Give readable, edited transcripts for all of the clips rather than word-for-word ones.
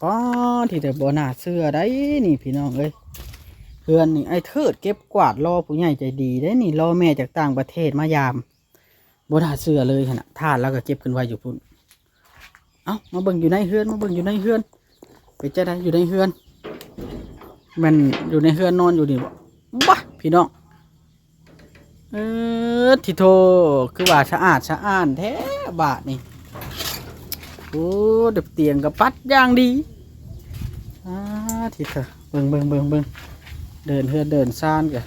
ป้อที่แต่บ่น่าเชื่อได้นี่พี่น้องเอ้ยเพื่อนนี่ไอ้เทิดเก็บกวาดรอผู้ใหญ่ใจดีได้นี่รอแม่จากต่างประเทศมายามบ่น่าเชื่อเลยขนาดทานแล้วก็เก็บขึ้นไว้อยู่พุ่นเอ้ามาเบิ่งอยู่ในเฮือนมาเบิ่งอยู่ในเฮือนไปจะได้อยู่ในเฮือนมันอยู่ในเฮือนนอนอยู่นี่บ่บ้าพี่น้องทิโทคือว่าสะอาดสะอ้านแท้บาทนี่โอ้เด็บเตียงกับปัดอย่างดีทิเถอะเบิ่งเดินเฮือนเดินซ่านกัน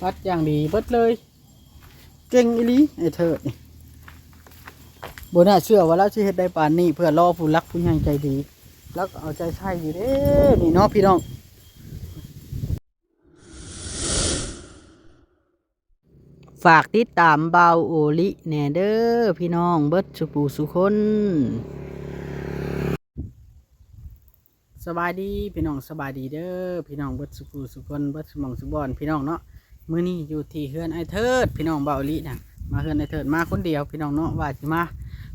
ปัดอย่างดีเบิดเลยเก่งอีหลีไอ้เธอนี่บน่าเชื่อว่าแล้วสิเฮ็ดได้ปานนี้เพื่อรอผู้รักผู้ใหญ่ใจดีแล้วก็เอาใจใส่อยู่เด้นี่เนาะพี่น้องฝากติดตามเบาโอลิแหน่เด้อพี่น้องเบิดสุปูสุคนสบายดีพี่น้องสบายดีเด้อพี่น้องเบิดสุปูสุคนเบิดสมองสุบอนพี่น้องเนาะมื้อนี้อยู่ที่เฮือนไอ้เทิดพี่น้องเบาโอลินะมาเฮือนไอ้เทิดมาคนเดียวพี่น้องเนาะว่าสิมา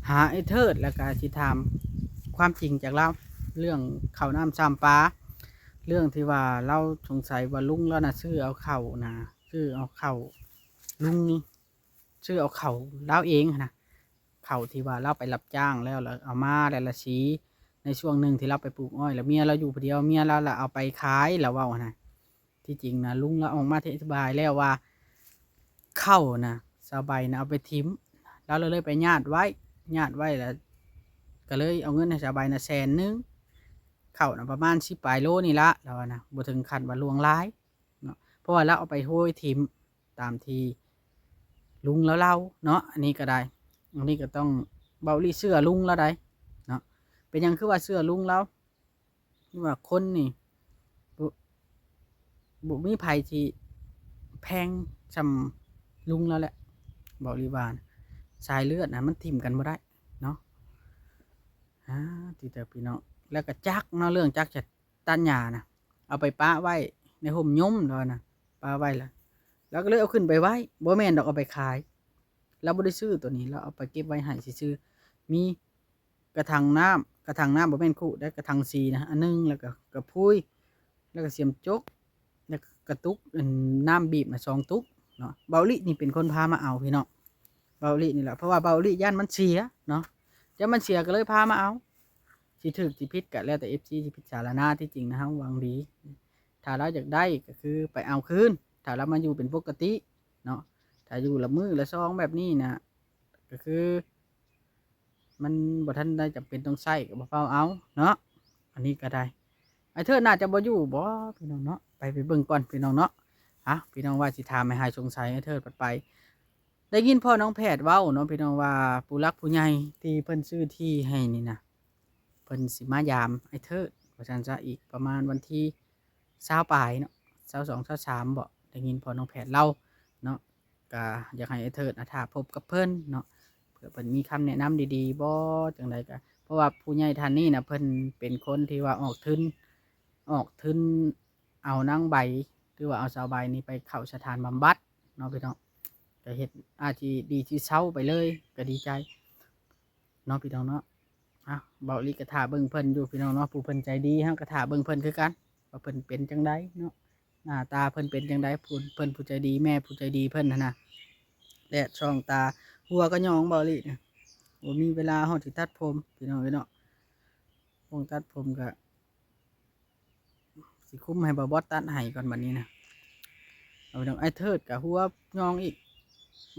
หาไอ้เทิดแล้วก็สิถามความจริงจากเราเรื่องข้าวน้ำซ้ำปลาเรื่องที่ว่าเราสงสัยว่าลุงแล้วนะซื้อเอาข้าวนะซื้อเอาข้าวลุงซื้อเอาเข่าเล่าเองนะเข่าที่ว่าเราไปรับจ้างแล้วเอามาแล้วละชี้ในช่วงหนึ่งที่เราไปปลูกอ้อยแล้วเมียเราอยู่คนเดียวเมียเราเอาไปขายแล้วว่านะที่จริงนะลุงเราออกมาอธิบายแล้วว่าเข้านะสบายนะเอาไปทิ้มแล้วเราเลยไปญาติไว้แล้วก็เลยเอาเงินให้สบายนะ100,000เข้านะประมาณ10ปลายโลนี่ละเรานะบ่ถึงขั้นว่าลวงร้ายเนาะเพราะว่าเราเอาไปโห้ยทิ้มตามที่ลุงแล้วเล่าเนาะอันนี้ก็ได้อันนี้ก็ต้องเบาลีเสื้อลุงแล้วได้เนาะเป็นยังคือว่าเสื้อลุงแล้วว่าคนนี่บุมีภัยที่แพงจำลุงแล้วแหละบริวารสายเลือดนะมันทิ่มกันไม่ได้เนาะที่แต่พี่น้องแล้วก็จักเนาะเรื่องจักจะตันหยานะเอาไปป้าไว้ในห่มย่มเลยนะป้าไว้แล้วก็เลยเอาขึ้นไปไว้บ่แม่นดอกเอาไปขายแล้วบ่ได้ซื้อตัวนี้เราเอาไปเก็บไว้ให้ซื้อมีกระถางน้ำบ่แม่นคู่ได้กระถางสีนะอันนึงแล้วก็กระพุ้ยแล้วก็เสียมจกแล้วกระตุกน้ำบีบนะ2ตุกเนาะเบาลินี่เป็นคนพามาเอาพี่น้องเบาลินี่แหละเพราะว่าเบาลิย่านมันเสียเนาะจะมันเสียก็เลยพามาเอาสิถึกสิพิษก็แล้วแต่ FC สิพิจารณาที่จริงนะฮะหวังดีถ้าเราอยากได้ก็คือไปเอาคืนถ้าเรามาอยู่เป็นปกติเนาะถ้าอยู่ละมือละซองแบบนี้นะก็คือมันบ่ทันได้จำเป็นต้องใช้ก็บ่เฝ้าเอาเนาะอันนี้ก็ได้ไอ้เธอน่าจะบ่อยู่บ่พี่น้องเนาะไปเบิ่งก่อนพี่น้องเนาะพี่น้องว่าสิถามให้หายสงสัยไอ้เธอไปได้ยินพ่อน้องแพทย์เว้าเนาะพี่น้องว่าผู้รักผู้ใหญ่ที่เพิ่นซื้อที่ให้นี่นะเพิ่นสิมายามไอ้เธอว่าซั่นซะอีกประมาณวันที่20ปลายเนาะ22 23บ่ได้ยินพ่อน้องแพทย์เล่าเนาะก็อยากให้ไอ้เทิดถ้าพบกับเพิ่นเนาะเพื่อเพิ่นมีคำแนะนำดีๆบ่จังใดก็เพราะว่าผู้ใหญ่ท่านนี้นะเพิ่นเป็นคนที่ว่าออกทุนเอานางใบหรือว่าเอาสาวใบนี้ไปเข้าสถานบำบัดเนาะพี่น้องก็เฮ็ดอาชีดีที่เศร้าไปเลยก็ดีใจเนาะพี่น้องเนาะเบาลีกระถาเบิ่งเพิ่นอยู่พี่น้องเนาะผู้เพิ่นใจดีฮะกระถาเบิ่งเพิ่นคือกันว่าเพิ่นเป็นจังไดเนาะหน้าตาเพิ่นเป็นจังไดเพิ่นผู้ใจดีแม่ผู้ใจดีเพิ่นนะและช่องตาหัวก็ยองเบาลีนะว่ามีเวลาฮอดสิตัดผมพี่น้องเนาะวงตัดผมก็สิคุ้มให้บ่บอสตัดให้ก่อนบัดนี้นะเอาพี่น้องไอ้เทิดกับหัวยองอีก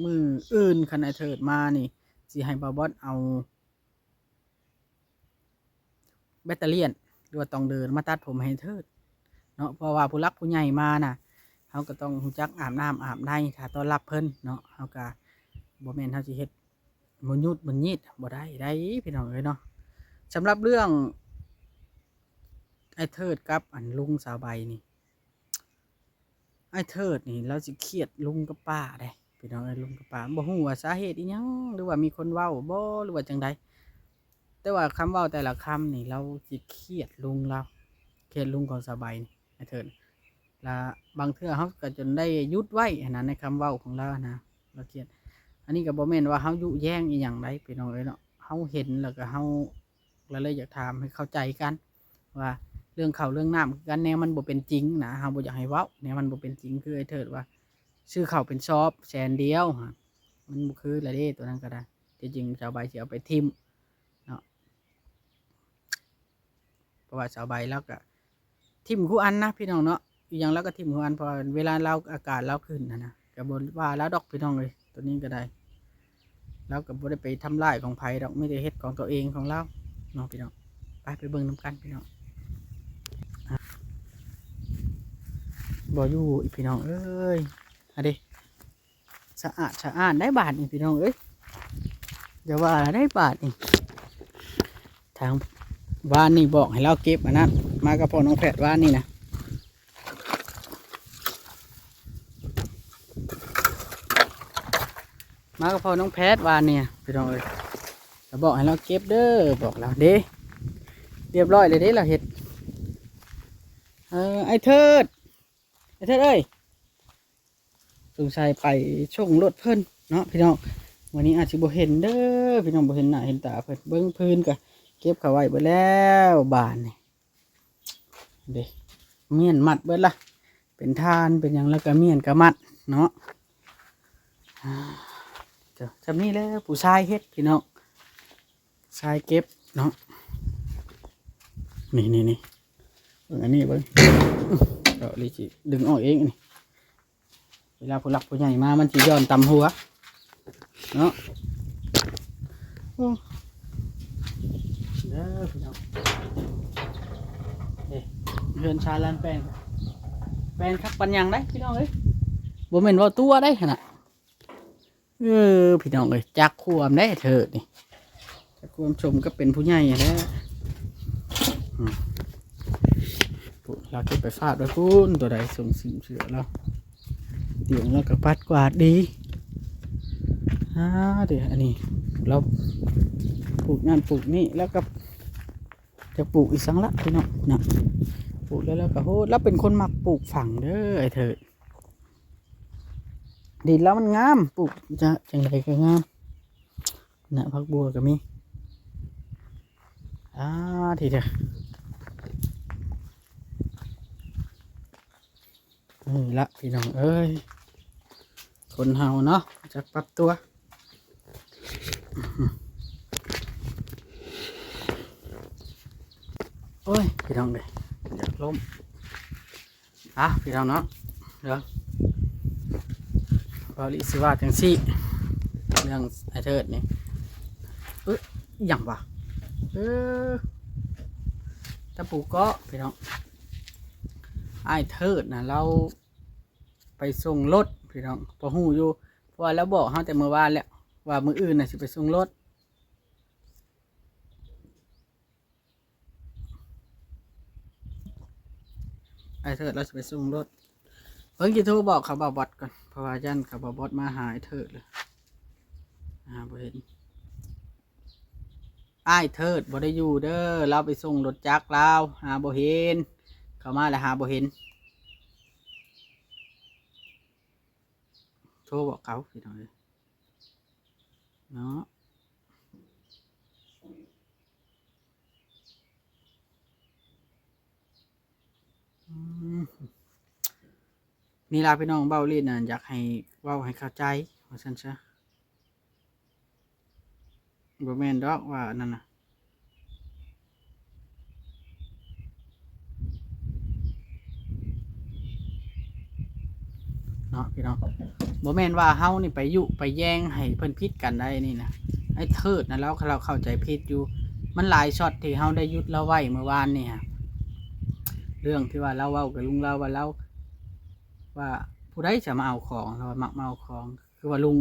มืออื่นคันไอ้เทิดมานี่สิให้บ่บอสเอาแบตเตอรี่หรือว่าต้องเดินมาตัดผมให้เทิดเนาะเพราะว่าผู้รักผู้ใหญ่มาน่ะเขาก็ต้องรู้จักอาบน้ำอาบในถ้าต้อนรับเพิ่นเนาะเขาก็บ่แม่นเขาสิเฮ็ดมันยุดมันยีดบ่ได้พี่น้องเนาะสำหรับเรื่องไอ้เทิดกับอันลุงสาวใบนี่ไอ้เทิดนี่เราสิเครียดลุงกับป้าได้พี่น้องลุงกับป้าบ่ฮู้ว่าสาเหตุอีหยังหรือว่ามีคนเว้าบ่หรือว่าจังใดแต่ว่าคำเว้าแต่ละคำนี่เราสิเครียดลุงเราเครียดลุงของสาวใบนี่ไอ้เทิดและบางเทื่อเขาก็จนได้ยุดไว้นะในคำเว้าของเรานะเราเครียดอันนี้ก็บ่แม่นว่าเขายุแย่งอีหยังใดพี่น้องเนาะเขาเห็นแล้วก็เขา แล้วเลยอยากถามให้เข้าใจกันว่าเรื่องเรื่องน้ำกันแนวมันบ่เป็นจริงนะเฮาบ่อยากให้เว้าแนวมันบ่เป็นจริงคือไอ้เถิดว่าซื้อข้าวเป็นซอบแสนเดียวมันบ่คือละเด้ตัวนั้นก็ได้ที่จริงชาวใบสิเอาไปทิ่มเนาะเพราะว่าชาวใบแล้วก็ทิ่มคู่อันนะพี่น้องเนาะอีกอย่างแล้วก็ทิ่มคู่อันพอเวลาเราอากาศเราขึ้นนะก็บ่ว่าแล้วดอกพี่น้องเลยตัวนี้ก็ได้แล้วก็บ่ได้ไปทำลายของไผดอกไม่ได้เฮ็ดของตัวเองของเราเนาะพี่น้องไปเบิ่งนำกันพี่น้องบ่อยู่อีพี่น้องเอ้ยอะเด้สะอาดสะอาดได้บาทนี่พี่น้องเอ้ยอย่าว่าได้บาทนี่ทางบ้านนี่บอกให้เราเก็บอันนั้นมากับพ่อน้องแพทย์บ้านนี่นะมากับพ่อน้องแพทย์บ้านเนี่ยพี่น้องเอ้ยเราบอกให้เราเก็บเด้อบอกเราเด้เรียบร้อยเลยเด้เราเห็ดไอ้เทิดเอ้ยสงสัยไปช่วงรถเพิ่นเนาะพี่น้องวันนี้อาจจะบ่เห็นเด้อพี่น้องบ่เห็นหน้าเห็นตาเพิ่นเบิ่งพื้นก็เก็บเขาไว้เบิดแล้วบานนี่เด้เมียนมัดเบิดละเป็นทานเป็นหยังแล้วก็เมียนก็มัดเนาะเจ้าจำนี้แล้วผู้ชายเฮ็ดพี่น้องชายเก็บเนาะนี่เบิ่งอันนี้เบิ่งเดี๋ยวลิจิดึงออกเองนี่เวลาผู้หลักผู้ใหญ่มามันสิย้อนตำหัวเนาะเด้อพี่น้องเฮือนชาลันแปลงคักปัญญังได้พี่น้องเอ้ยบ่แม่นว่าตัวได้ขนาดพี่น้องเอ้ยจักความได้เถิดนี่จักความชมก็เป็นผู้ใหญ่แล้วเราเก็บไปฟาดไว้คุณตัวใดส่งสิมเสือเราเดี๋ยวเราก็ปัดกวาดดีเดี๋ยวอันนี้เราปลูกนั่นปลูกนี่แล้วก็จะปลูกอีกสังละพี่น้องนะปลูกแล้วก็โหแล้วเป็นคนมักปลูกฝังเด้อไอ้เถิดดินแล้วมันงามปลูกจะจังไรก็งามนะพักบัวก็มีทีเดียวนี่ละพี่น้องเอ้ยคนเฮาเนาะจะปรับตัวโอ้ยพี่น้องเลยอยากล้มพี่น้องเนาะเดี๋ยวบริสิว่าจังซี่เรื่องไอ้เทิดนี่อย่างวะตะปูก็พี่น้องไอ้เทิดนะเราไปส่งรถพี่น้องพอหูอยู่เพราะว่าแล้วบอกเขาแต่เมื่อวานแล้วว่ามืออื่นน่ะสิไปส่งรถไอ้เทิดเราสิไปส่งรถเพิ่งจะโทรบอกเขาบ่าวบอดก่อนเพราะว่ายันเขาบ่าวบอดมาหาไอ้เทิดเลยบ่เห็นไอ้เทิดบ่ได้อยู่เด้อเราไปส่งรถจักรเราหาบ่เห็นเขามาแล้วหาบ่เห็นโทรบอกเขาพี่น้องเลยเนาะนี่ลาพี่น้องเบ้าเล่นน่ะอยากให้เว้าให้เข้าใจว่าซั่นซะบ่แม่นดอกว่านั่นน่ะเนาะพี่น้องบ่แม่นว่าเฮานี่ไปยุไปแย่งให้เพิ่นผิดกันได้นี่นะไอ้เทิดนะแล้วเราเข้าใจผิดอยู่มันหลายช็อตที่เฮาได้ยุดเราไว้เมื่อวานนี่ฮะเรื่องที่ว่าเราเว้ากับลุงเราว่าเราว่าผู้ใดจะมาเอาของเรามักมาเอาของคือว่าลุง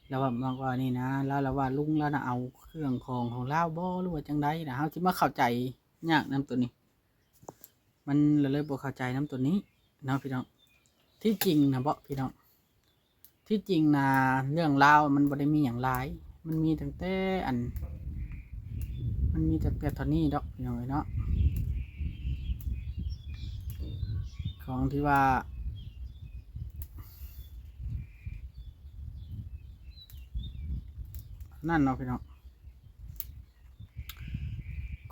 เราว่ามากว่านี่นะแล้วเราว่าลุงแล้วนะเอาเครื่องของเราบ่หรือว่าจังไดนะเฮาสิมาเข้าใจยากนำตัวนี้มันเลยบ่เข้าใจนำตัวนี้เนาะพี่น้องที่จริงนะบ่พี่น้องที่จริงนะเรื่องราวมันบ่ได้มีอย่างหลายมันมีตั้งแต่มันมีแต่ตอนนี้ดอกพี่น้องเนาะของที่ว่านั่นเนาะพี่น้อง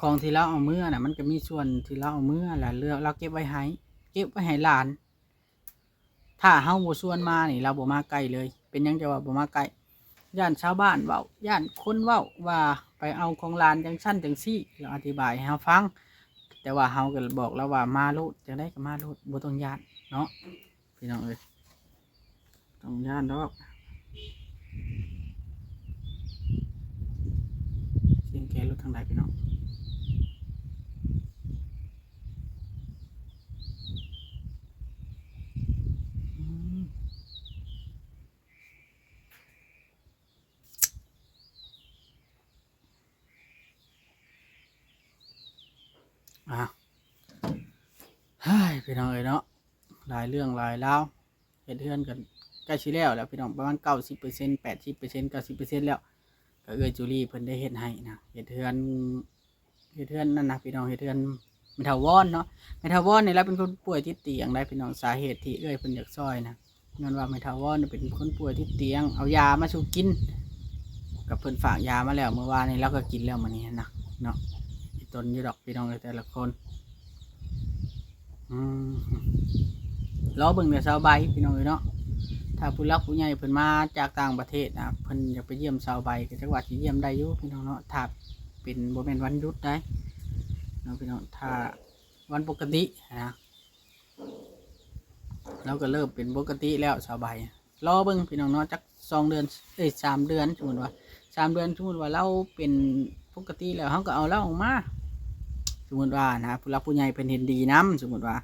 ของที่เราเอาเมื่อน่ะมันก็มีส่วนที่เราเอาเมื่อแหละเลือกเราเก็บไว้ให้หลาน ถ้าเฮาบ่ชวนมานี่เราบ่มาใกล้เลยเป็นหยังจะว่าบ่มาใกล้ย่านชาวบ้านเว้าย่านคนเว้าว่าไปเอาของหลานจังซั่นจังซี่เราอธิบายให้เฮาฟังแต่ว่าเฮาก็บอกแล้วว่ามาโลดจังได๋ก็มาโลดบ่ต้องย้านเนาะพี่น้องเอ้ยต้องย้านดอกเสียงแกรถทางใดพี่น้องอืมอ่ะเฮ้ยพี่น้องเอ้ยเนาะหลายเรื่องหลายราวเฮ็ดเฮือนกันใกล้สิแล้วแหล้วพี่น้องประมาณ90% 80% 90%แล้วก็เอื้อยจูลี่เพิ่นได้เฮ็ดให้นะเฮ็ดเฮือนนั่นนะพี่น้องเฮ็ดเฮือนแม่เฒ่าวอนเนาะแม่เฒ่าวอนนี่แหละเป็นคนป่วยติดเตียงได้พี่น้องสาเหตุที่เอื้อยเพิ่นอยากซอยนะย้อนว่าแม่เฒ่าวอนเป็นคนป่วยติดเตียงเอายามาสู่กินกับเพิ่นฝากยามาแล้วเมื่อวานนี้เราก็กินแล้วมื้อนี้นะเนาะอีตนอยู่ดอกพี่น้องเอ้ยแต่ละคนอืมรอเบิ่งแต่เช้าใบพี่น้องเอ้ยเนาะถ้าผู้รักผู้ใหญ่เพิ่นมาจากต่างประเทศนะเพิ่นอยากไปเยี่ยมเช้าใบก็จักว่าสิเยี่ยมได้อยู่พี่น้องเนาะถ้าเป็นบ่แม่นวันหยุดได้เนาะพี่น้องถ้าวันปกตินะเราก็เริ่มเป็นปกติแล้วเช้าใบรอเบิ่งพี่น้องเนาะจัก2 เดือน3 เดือนสมมุติว่า3 เดือนสมมุติว่าเราเป็นปกติแล้วเฮาก็เอาเราออกมาสมมุติว่านะผู้รักผู้ใหญ่เพิ่นเห็นดีนํสมมุติว่า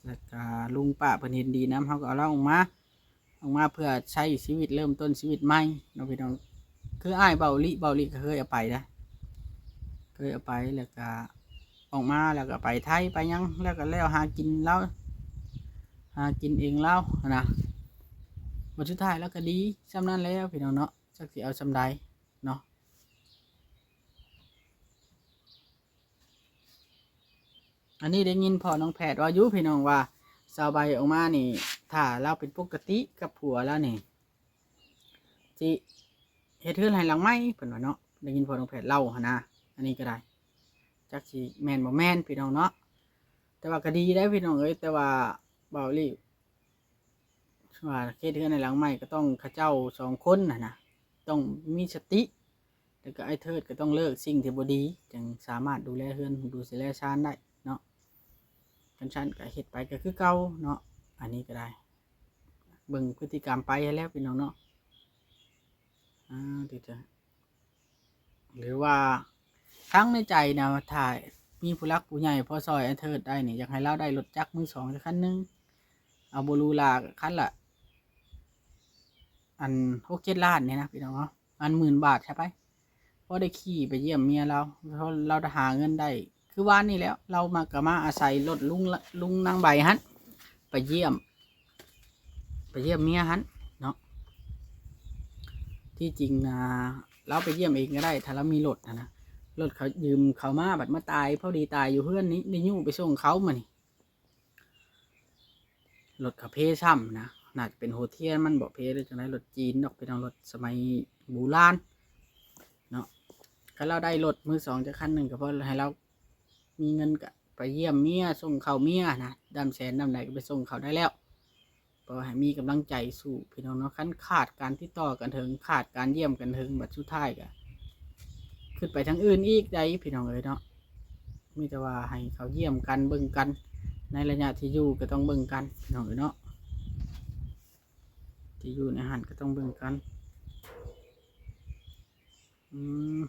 แล้วก็ลุงป้าเพิ่นเห็นดีนํเฮาก็เอาเราออกมาเพื่อใช้ชีวิตเริ่มต้นชีวิตใหม่เนาะพี่น้องคืออ้ายเบาลิก็เคยเอาไปนะเคยเอาไปแล้วก็ออกมาแล้วก็ไปไทยไปยังแล้วก็แล้วหากินแล้วหากินเองแล้วนะวันสุดท้ายแล้วก็ดีสำนั้นแล้วพี่น้องเนาะจักสิเอาสำใดเนาะอันนี้ได้ยินพ่อน้องแพทย์ว่าอยู่พี่น้องว่าสาวใบออกมานี่ถ้าเราเป็นปกติกับผัวแล้วนี่สิเฮ็ดเทือนให้หลังไหมเพิ่นว่าเนาะได้ยินพ่อน้องแพทย์เล่าหั่นนะอันนี้ก็ได้จักสิแม่นบ่แม่นพี่น้องเนาะแต่ว่าก็ดีได้พี่น้องเอ้ยแต่ว่าเบาลี่ว่าเฮ็ดเทือนให้หลังไหมก็ต้องเขาเจ้า2 คนนะต้องมีสติแล้วก็ไอ้เทิดก็ต้องเลิกสิ่งที่บ่ดีจึงสามารถดูแลเฮือนดูแลชานได้เนาะคันชันก็เฮ็ดไปก็คือเก่าเนาะอันนี้ก็ได้เบิ่งพฤติกรรมไปให้แล้วพี่น้องเนาะที่จะหรือว่าทั้งในใจนะถ้ามีผู้รักผู้ใหญ่พอซอยไอ้เทิดได้นี่อยากให้เราได้รถจักรมือสองสักคันหนึงเอาโบลูลาคันละอัน6-7 ล้านเนี่ยนะพี่น้องเนาะอัน10,000 บาทใช่ไหมพอได้ขี่ไปเยี่ยมเมียเราเพราะเราจะหาเงินได้คือวันนี้แล้วเรามากะมาอาศัยรถลุงนางใบฮันไปเยี่ยมเมียฮันเนาะที่จริงนะเราไปเยี่ยมเองก็ได้ถ้าเรามีรถนะรถเขายืมเขามาบัดมาตายพอดีตายอยู่เพื่อนนี้ได้ยู่ไปส่งเขามานี่รถเขาเพซ้ำนะน่าจะเป็นโฮเทียนมันบอกเพหรือจังไรรถจีนดอกเป็นรถสมัยโบราณเนาะถ้าเราได้รถมือสองจะคันหนึ่งก็เพราะให้เรามีเงินก็ไปเยี่ยมเมียส่งเขาเมียนะดำแสนดำไหนก็ไปส่งเขาได้แล้วเพราะให้มีกำลังใจสู้พี่น้องเนาะขั้นขาดการติดต่อกันถึงขาดการเยี่ยมกันถึงบัดสุดท้ายก็ขึ้นไปทางอื่นอีกได้พี่น้องเลยเนาะมีแต่ว่าให้เขาเยี่ยมกันเบิ่งกันในระยะที่อยู่ก็ต้องเบิ่งกันพี่น้องเลยเนาะที่อยู่ในหันก็ต้องเบิ่งกันอืม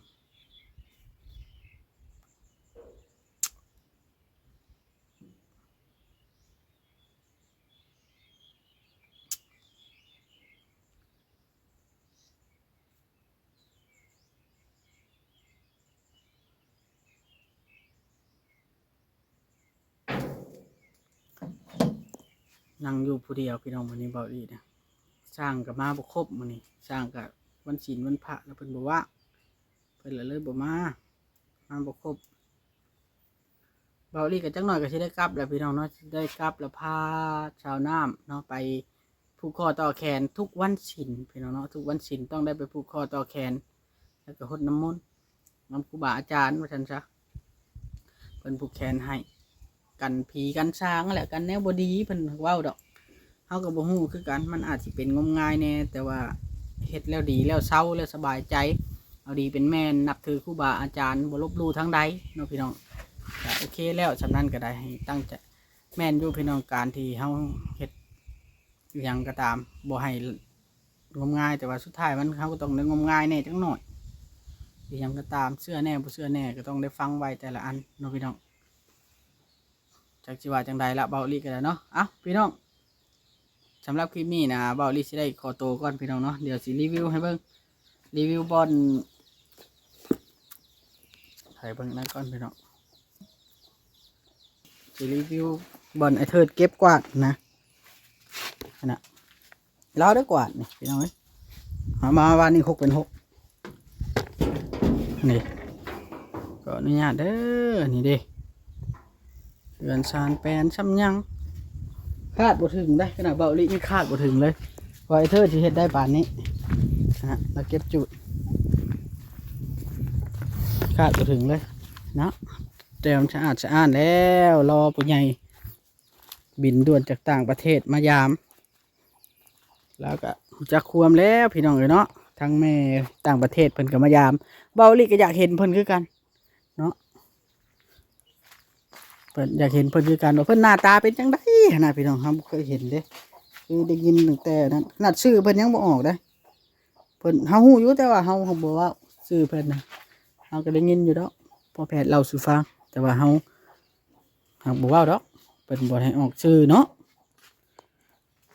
นั่งอยู่ผู้เดียวพี่น้องวันนี้เบาดีนะสร้างกับมาบ่ครบวันนี้สร้างกับวันศีลวันพระแล้วเพิ่นบอกว่าเพิ่นเลยบอกมาบ่ครบเบาดีกับจังหน่อยก็สิได้กลับแล้วพี่น้องเนาะได้กลับแล้วพาชาวน้ำเนาะไปผูกคอต่อแขนทุกวันศีลพี่น้องเนาะทุกวันศีลต้องได้ไปผูกคอต่อแขนแล้วก็รดน้ำมนต์น้ำครูบาอาจารย์ว่าซั่นซะ พิ่นผูกแขนให้กันผีกันช้างแหละกันแนวบ่ดีเพิ่นเว้าดอกเฮาก็บ่ฮู้คือกันมันอาจสิเป็นงมงายแน่แต่ว่าเฮ็ดแล้วดีแล้วเศร้าแล้วสบายใจเอาดีเป็นแม่นนับถือครูบาอาจารย์บ่ลบหลู่ทางใดเนาะพี่น้องก็โอเคแล้วสำนั้นก็ได้ให้ตั้งใจแม่นอยู่พี่น้องการที่เฮาเฮ็ดอหยังก็ตามบ่ให้งมงายแต่ว่าสุดท้ายมันเฮาก็ต้องได้งมงายแน่จังหน่อยอหยังก็ตามเชื่อแน่บ่เชื่อแน่ก็ต้องได้ฟังไว้แต่ละอันเนาะพี่น้องจักสิว่าจังใดละเบาลีก็ได้เนาะเอ้าพี่น้องสำหรับคลิปนี้นะเบาลีสิได้ขอตัวก่อนพี่น้องเนาะเดี๋ยวสิรีวิวให้เบิ่งรีวิวบอลให้เบิ่งนั่นก่อนพี่น้องสิรีวิวบอลไอเทิดเก็บกวาดนะนะเราได้กวาดนี่พี่น้องเอ้ยมาวันนี้6 เป็น 6นี่ก็อนุญาตเด้อนี่เด้เดือนซานแปนซ้ำยังคาดบ่ถึงได้ขนาดเบาลีนี่คาดบ่ถึงเลยว่าไอเทิดสิเฮ็ดได้ป่านนี้นะเราเก็บจุดคาดบ่ถึงเลยเนาะแต่มันสะอาดสะอ้านแล้วรอผู้ใหญ่บินด่วนจากต่างประเทศมายามแล้วก็จะควมแล้วพี่น้องเลยเนาะทั้งแม่ต่างประเทศเพิ่นก็มายามเบาลีก็อยากเห็นเพิ่นคือกันเนาะเพิ่นอยากเห็นเพิ่นคือกันว่าเพิ่นหน้าตาเป็นจังไดนะพี่น้องครับเคยเห็นเด้คือได้ยินตั้งแต่นั้นขนาดชื่อเพิ่นยังบ่ออกได้เพิ่นเฮาฮู้อยู่แต่ว่าเฮาบ่ว่าชื่อเพิ่นนะเฮาก็ได้ยินอยู่ดอกพอแพทย์เล่าสู่ฟังแต่ว่าเฮาบ่เว้าดอกเพิ่นบ่ให้ออกชื่อเนาะ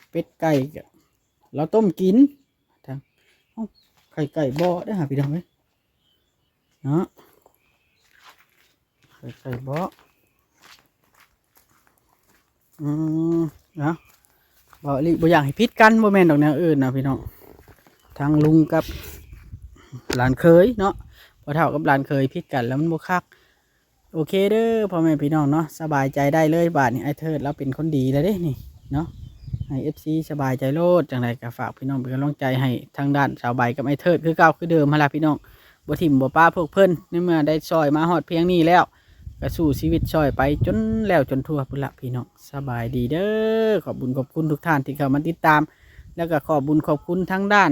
เป็ดไก่ก็เราต้มกินทางไข่ไก่บ่ได้หาพี่น้องเอ้ยเนาะไข่ไก่บ่เนาะบ่ลิบ่อยากให้พิษกันบ่แม่นดอกแนวอื่นนะพี่น้องทางลุงกับหลานเคยเนาะพอเท่ากับหลานเคยพิษกันแล้วมันบ่คักโอเคเด้อพ่อแม่พี่น้องเนาะสบายใจได้เลยบาดนี้ไอ้เทิดเราเป็นคนดีแล้วเด้นี่เนาะให้ FC สบายใจโลดจังไดก็ฝากพี่น้องเป็นกำลังใจให้ทางด้านสาวใบกับไอ้เทิดคือเก่าคือเดิมหั่นล่ะพี่น้องบ่ทิ่มบ่ป้าพวกเพิ่นในเมื่อได้ซอยมาฮอดเพียงนี้แล้วก็สู้ชีวิตซอยไปจนแล้วจนทั่วพุ่นละพี่น้องสบายดีเด้อขอบคุญขอบคุณทุกท่านที่เข้ามาติดตามแล้วก็ขอบคุญขอบคุณทางด้าน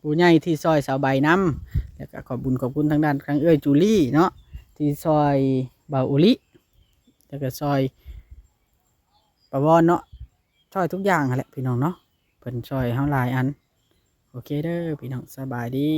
ผู้ใหญ่ที่ซอยสาวใบนำแล้วก็ขอบคุญขอบคุณทางด้านทางจูลี่เนาะที่ซอยบ่าวอุลิแล้วก็ซอยปะวอนเนาะซอยทุกอย่างแหละพี่น้องเนาะเพิ่นซอยเฮาหลายอันโอเคเด้อพี่น้องสบายดี